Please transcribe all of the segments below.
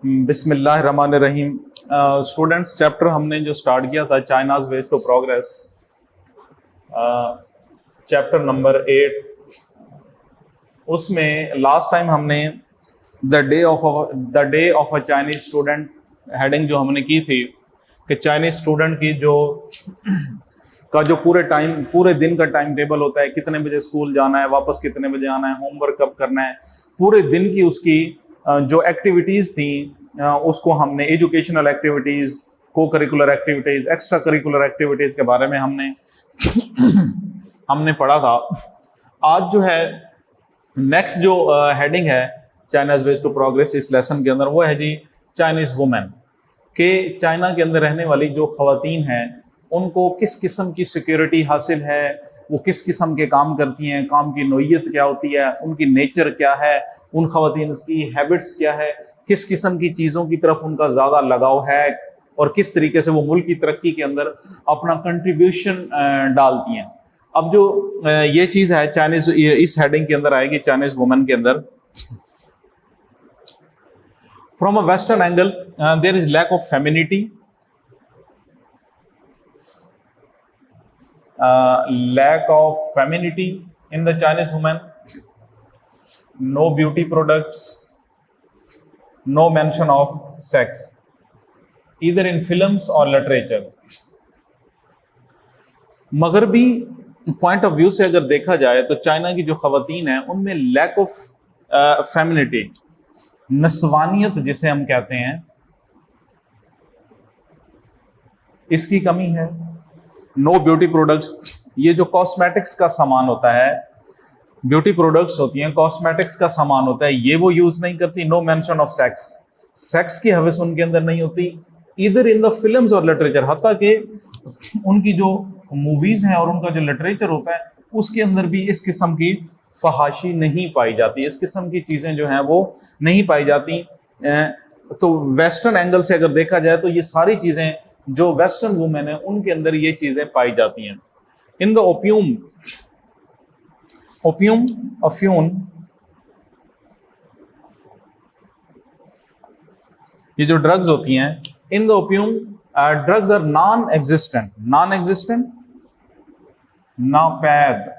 बिस्मिल्लाहिर्रहमानिर्रहीम। Students, chapter हमने जो स्टार्ट किया था China's ways to progress, chapter number 8, उसमें लास्ट टाइम हमने the day of a Chinese student heading जो हमने की थी कि चाइनीज स्टूडेंट की जो पूरे दिन का टाइम टेबल होता है, कितने बजे स्कूल जाना है, वापस कितने बजे आना है, होमवर्क कब करना है, पूरे दिन की उसकी जो एक्टिविटीज थी उसको हमने एजुकेशनल एक्टिविटीज, को curricular activities, extra curricular activities के बारे में हमने पढ़ा था। आज जो है नेक्स्ट जो हेडिंग है चाइनाज वेज टू प्रोग्रेस इस लेसन के अंदर, वो है जी चाइनीज वुमेन के चाइना के अंदर रहने वाली जो खवातीन हैं उनको किस किस्म की सिक्योरिटी हासिल है, वो किस किस्म के काम करती हैं, काम की नोयत क्या होती है, उनकी नेचर क्या है, उन खवातीन की हैबिट्स क्या है, किस किस्म की चीज़ों की तरफ उनका ज़्यादा लगाव है और किस तरीके से वो मुल्क की तरक्की के अंदर अपना कंट्रीब्यूशन डालती हैं। अब जो ये चीज़ है चाइनीज, इस हेडिंग के अंदर आएगी चाइनीज वुमेन के अंदर। From a Western angle, there is lack of femininity, in the Chinese woman. No beauty products, no mention of sex, either in films or literature. मगरबी पॉइंट ऑफ व्यू से अगर देखा जाए तो चाइना की जो खवातीन हैं उनमें लैक ऑफ फेमिनिटी, नस्वानियत जिसे हम कहते हैं, इसकी कमी है। नो ब्यूटी प्रोडक्ट्स, ये जो कॉस्मेटिक्स का सामान होता है, ब्यूटी प्रोडक्ट्स होती हैं, कॉस्मेटिक्स का सामान होता है, ये वो यूज नहीं करती। No mention of sex, sex की हवस उनके अंदर नहीं होती। इधर इन द फिल्म्स और लिटरेचर, हत्ता कि उनकी जो मूवीज हैं और उनका जो लिटरेचर होता है उसके अंदर भी इस किस्म की फहाशी नहीं पाई जाती, इस किस्म की चीजें जो हैं वो नहीं पाई जाती। तो वेस्टर्न एंगल से अगर देखा जाए तो ये सारी चीजें जो वेस्टर्न वुमेन है उनके अंदर ये चीजें पाई जाती हैं। इन द अफ्यून, ये जो ड्रग्स होती हैं, in the opium drugs are non existent, नापैद।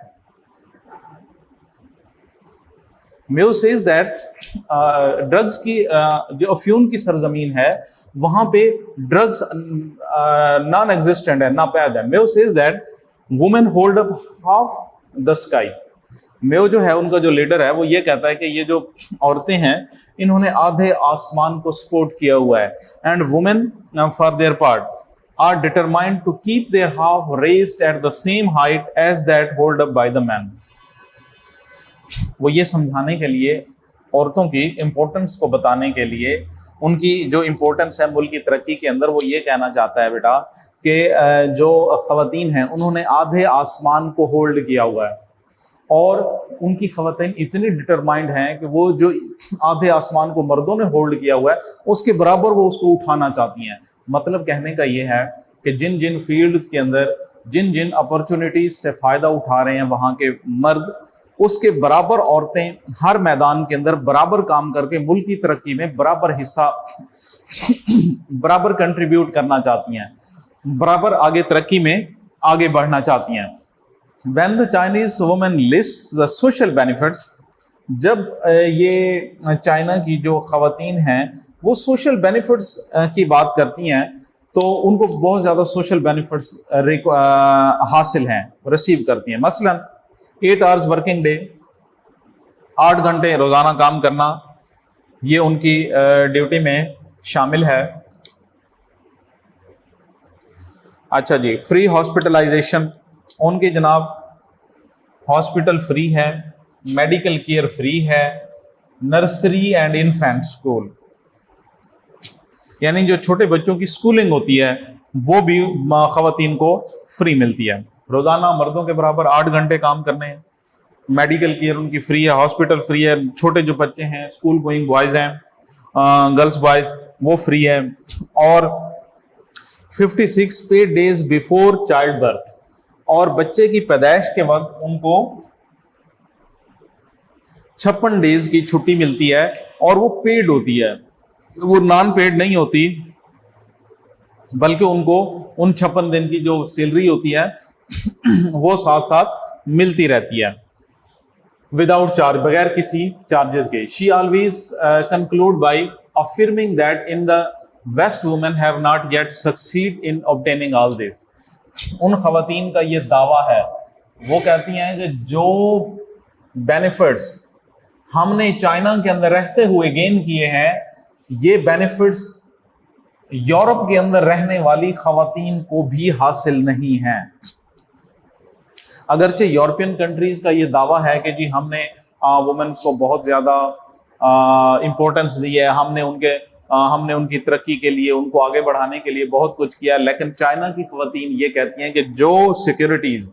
म्यू सेज दैट ड्रग्स की जो अफ्यून की सरजमीन है वहां पे ड्रग्स नॉन एग्जिस्टेंट है, नापैद है। Mu says that women hold up half the sky. Mu जो है उनका जो लीडर है वो ये कहता है कि ये जो औरतें हैं इन्होंने आधे आसमान को सपोर्ट किया हुआ है। And women for their part are determined to keep their half raised at the same height as that hold up by the man. वो ये समझाने के लिए, औरतों की इंपॉर्टेंस को बताने के लिए, उनकी जो इंपॉर्टेंस है मुल्क की तरक्की के अंदर, वो ये कहना चाहता है बेटा कि जो खवातीन हैं उन्होंने आधे आसमान को होल्ड किया हुआ है और उनकी खवातीन इतनी डिटरमाइंड हैं कि वो जो आधे आसमान को मर्दों ने होल्ड किया हुआ है उसके बराबर वो उसको उठाना चाहती हैं। मतलब कहने का ये है कि जिन जिन फील्ड्स के अंदर जिन जिन अपॉर्चुनिटीज से फायदा उठा रहे हैं वहां के मर्द, उसके बराबर औरतें हर मैदान के अंदर बराबर काम करके मुल्क की तरक्की में बराबर हिस्सा, बराबर कंट्रीब्यूट करना चाहती हैं, बराबर आगे तरक्की में आगे बढ़ना चाहती हैं। When the Chinese woman lists the social benefits, जब ये चाइना की जो खवातीन हैं वो सोशल बेनिफिट्स की बात करती हैं तो उनको बहुत ज़्यादा सोशल बेनिफिट्स हासिल हैं, रिसीव करती हैं। मसलन 8 आवर्स वर्किंग डे, 8 घंटे रोजाना काम करना, ये उनकी ड्यूटी में शामिल है। अच्छा जी, फ्री हॉस्पिटलाइजेशन, उनकी जनाब हॉस्पिटल फ्री है, मेडिकल केयर फ्री है, नर्सरी एंड इन्फेंट स्कूल, यानी जो छोटे बच्चों की स्कूलिंग होती है वो भी खवातीन को फ्री मिलती है। रोजाना मर्दों के बराबर 8 घंटे काम करने हैं, मेडिकल केयर उनकी फ्री है, हॉस्पिटल फ्री है, छोटे जो बच्चे हैं स्कूल गोइंग बॉयज हैं, गर्ल्स बॉयज, वो फ्री है। और 56 paid days before child birth, और बच्चे की पैदाइश के वक्त उनको 56 डेज की छुट्टी मिलती है और वो पेड होती है। वो नॉन पेड नहीं होती, बल्कि उनको उन 56 दिन की जो सैलरी होती है वो साथ साथ मिलती रहती है विदाउट चार्ज, बगैर किसी चार्जेस के। She always conclude by affirming that in the west women have not yet succeed in obtaining all this. उन खवातीन का ये दावा है, वो कहती हैं कि जो बेनिफिट्स हमने चाइना के अंदर रहते हुए गेन किए हैं, ये बेनिफिट्स यूरोप के अंदर रहने वाली खवातीन को भी हासिल नहीं है। अगरचे यूरोपियन कंट्रीज का ये दावा है कि जी हमने वुमेन्स को बहुत ज्यादा इंपॉर्टेंस दी है, हमने उनकी तरक्की के लिए, उनको आगे बढ़ाने के लिए बहुत कुछ किया, लेकिन चाइना की खवातीन ये कहती हैं कि जो सिक्योरिटीज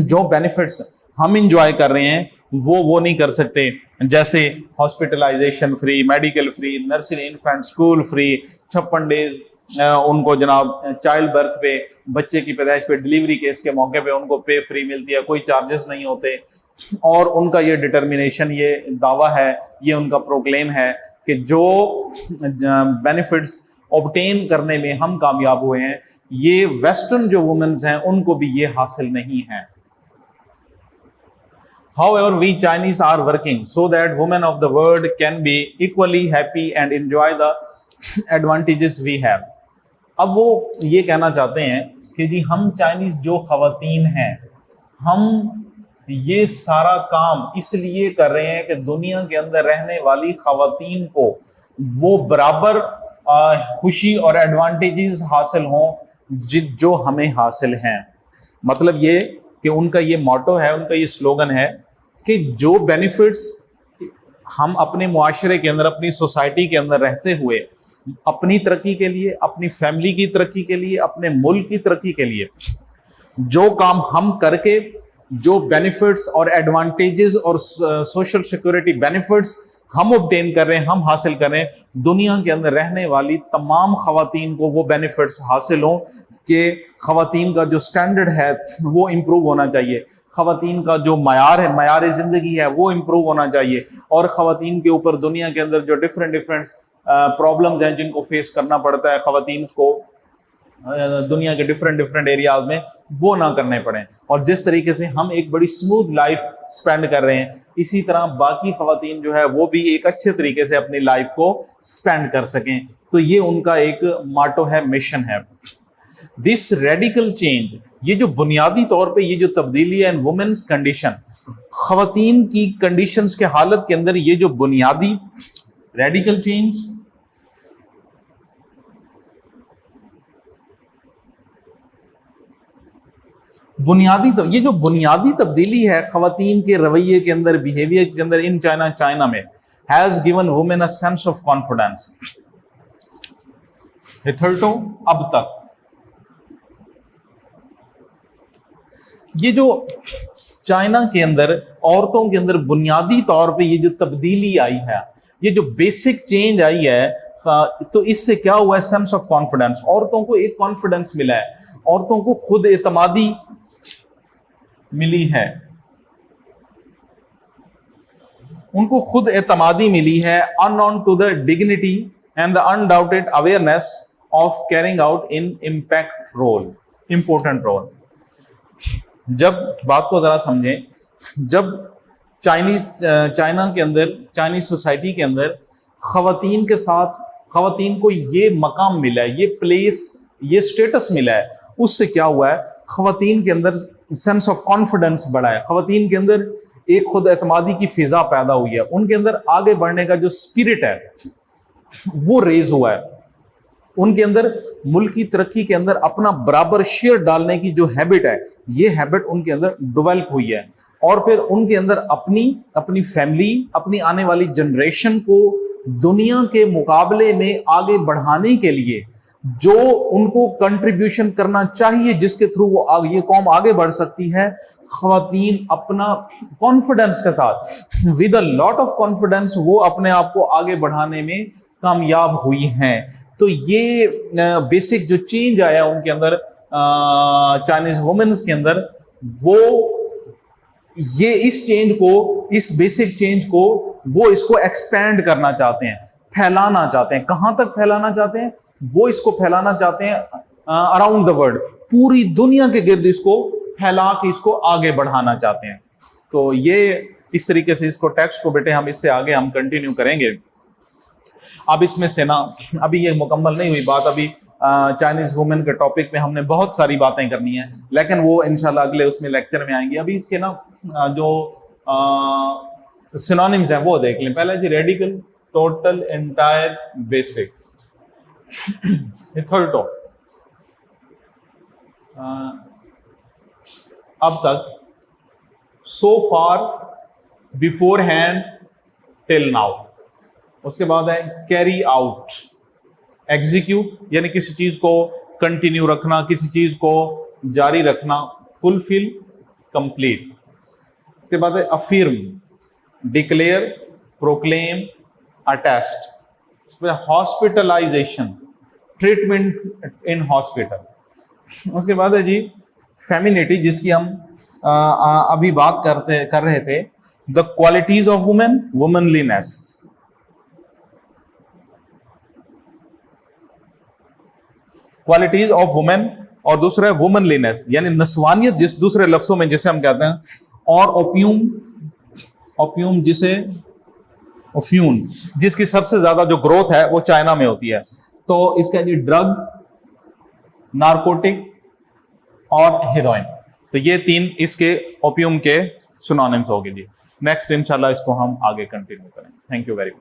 जो बेनिफिट्स हम इंजॉय कर रहे हैं वो नहीं कर सकते, जैसे hospitalisation free, medical free, nursery infant school free, 56 days उनको जनाब चाइल्ड बर्थ पे, बच्चे की पैदाइश पे, डिलीवरी केस के मौके पे उनको पे फ्री मिलती है, कोई चार्जेस नहीं होते। और उनका ये डिटर्मिनेशन, ये दावा है, ये उनका प्रोक्लेम है कि जो बेनिफिट्स ऑब्टेन करने में हम कामयाब हुए हैं, ये वेस्टर्न जो वुमेन्स हैं उनको भी ये हासिल नहीं है। However, we Chinese are working so that women of the world can be equally happy and enjoy the advantages we have. अब वो ये कहना चाहते हैं कि जी हम चाइनीज जो खवातीन हैं, हम ये सारा काम इसलिए कर रहे हैं कि दुनिया के अंदर रहने वाली खवातीन को वो बराबर खुशी और एडवांटेजेस हासिल हों जो हमें हासिल हैं। मतलब ये कि उनका ये मोटो है, उनका ये स्लोगन है कि जो बेनिफिट्स हम अपने मुआशरे के अंदर, अपनी सोसाइटी के अंदर रहते हुए अपनी तरक्की के लिए, अपनी फैमिली की तरक्की के लिए, अपने मुल्क की तरक्की के लिए जो काम हम करके जो बेनिफिट्स और एडवांटेजेस और सोशल सिक्योरिटी बेनिफिट्स हम ऑब्टेन कर रहे हैं, हम हासिल कर रहे हैं, दुनिया के अंदर रहने वाली तमाम खवातीन को वो बेनिफिट्स हासिल हों कि खवातीन का जो स्टैंडर्ड है वो इम्प्रूव होना चाहिए, खवातीन का जो मयार है, मयार जिंदगी है, वो इम्प्रूव होना चाहिए, और खवातीन के ऊपर दुनिया के अंदर जो डिफरेंट प्रॉब्लम्स हैं जिनको फेस करना पड़ता है खवातीन को दुनिया के डिफरेंट एरियाज में, वो ना करने पड़े। और जिस तरीके से हम एक बड़ी स्मूथ लाइफ स्पेंड कर रहे हैं, इसी तरह बाकी खवातीन जो है वो भी एक अच्छे तरीके से अपनी लाइफ को स्पेंड कर सकें। तो ये उनका एक माटो है, मिशन है। दिस रेडिकल चेंज, ये जो बुनियादी तौर पे ये जो तब्दीली है इन वुमेन्स कंडीशन, खवातीन की कंडीशंस के हालत के अंदर ये जो बुनियादी रेडिकल चेंज, ये जो बुनियादी तब्दीली है खवातीन के रवैये के अंदर, बिहेवियर के अंदर इन चाइना में, has given women a sense of confidence. Hitherto अब तक ये जो चाइना के अंदर औरतों के अंदर बुनियादी तौर पे ये जो तब्दीली आई है, ये जो बेसिक चेंज आई है, तो इससे क्या हुआ है? सेंस ऑफ कॉन्फिडेंस, औरतों को एक कॉन्फिडेंस मिला है, औरतों को खुद एतमादी मिली है, उनको खुद एतमादी मिली है, unknown to the dignity and the undoubted awareness of carrying out in impact role, important role. जब बात को जरा समझें, जब चाइना के अंदर, चाइनीज सोसाइटी के अंदर खवातीन के साथ खवातीन को ये मकाम मिला है, ये प्लेस, ये स्टेटस मिला है, उससे क्या हुआ है? खवातीन के अंदर सेंस ऑफ कॉन्फिडेंस बढ़ा है, खवातीन के अंदर एक खुद एतमादी की फिजा पैदा हुई है, उनके अंदर आगे बढ़ने का जो स्पिरिट है वो रेज हुआ है, उनके अंदर मुल्क की तरक्की के अंदर अपना बराबर शेयर डालने की जो हैबिट है, ये हैबिट उनके अंदर डेवलप हुई है। और फिर उनके अंदर अपनी फैमिली, अपनी आने वाली जनरेशन को दुनिया के मुकाबले में आगे बढ़ाने के लिए जो उनको कंट्रीब्यूशन करना चाहिए, जिसके थ्रू वो ये कौम आगे बढ़ सकती है, खवातीन अपना कॉन्फिडेंस के साथ, with a lot of confidence, वो अपने आप को आगे बढ़ाने में कामयाब हुई हैं। तो ये बेसिक जो चेंज आया उनके अंदर, चाइनीज वुमेन्स के अंदर, वो ये इस चेंज को, इस बेसिक चेंज को वो इसको एक्सपैंड करना चाहते हैं, फैलाना चाहते हैं। कहां तक फैलाना चाहते हैं? वो इसको फैलाना चाहते हैं अराउंड द वर्ल्ड, पूरी दुनिया के गिर्द इसको फैला के इसको आगे बढ़ाना चाहते हैं। तो ये इस तरीके से इसको टेक्स्ट को बेटे हम इससे आगे हम कंटिन्यू करेंगे। अब इसमें से ना अभी ये मुकम्मल नहीं हुई बात, अभी चाइनीज वुमेन के टॉपिक में हमने बहुत सारी बातें करनी है, लेकिन वो इंशाल्लाह अगले उसमें लेक्चर में आएंगी। अभी इसके ना जो सिनोनिम्स हैं वो देख लें। पहले जी रेडिकल, टोटल, एंटायर, बेसिक, हिथोल्टो। अब तक, सो फार, बिफोर हैंड, टिल नाउ। उसके बाद है कैरी आउट, एग्जीक्यूट यानी किसी चीज को कंटिन्यू रखना, किसी चीज को जारी रखना, फुलफिल, कंप्लीट। उसके बाद है affirm, declare, proclaim, attest. Hospitalisation, treatment in hospital. उसके बाद है जी फेमिनिटी, जिसकी हम अभी बात कर रहे थे, the qualities of women, womanliness. Qualities of women, और दूसरा है वुमनलीनेस यानी नस्वानियत, जिस दूसरे लफ्जों में जिसे हम कहते हैं, और ओपियम, ओपियम जिसे ओफ्यून, जिसकी सबसे ज्यादा जो ग्रोथ है वो चाइना में होती है। तो इसका जी ड्रग, नारकोटिक और हेरोइन। तो ये तीन इसके ओपियम के सिनोनिम्स होंगे जी। नेक्स्ट इंशाल्लाह इसको हम आगे कंटिन्यू करेंगे। Thank you very much.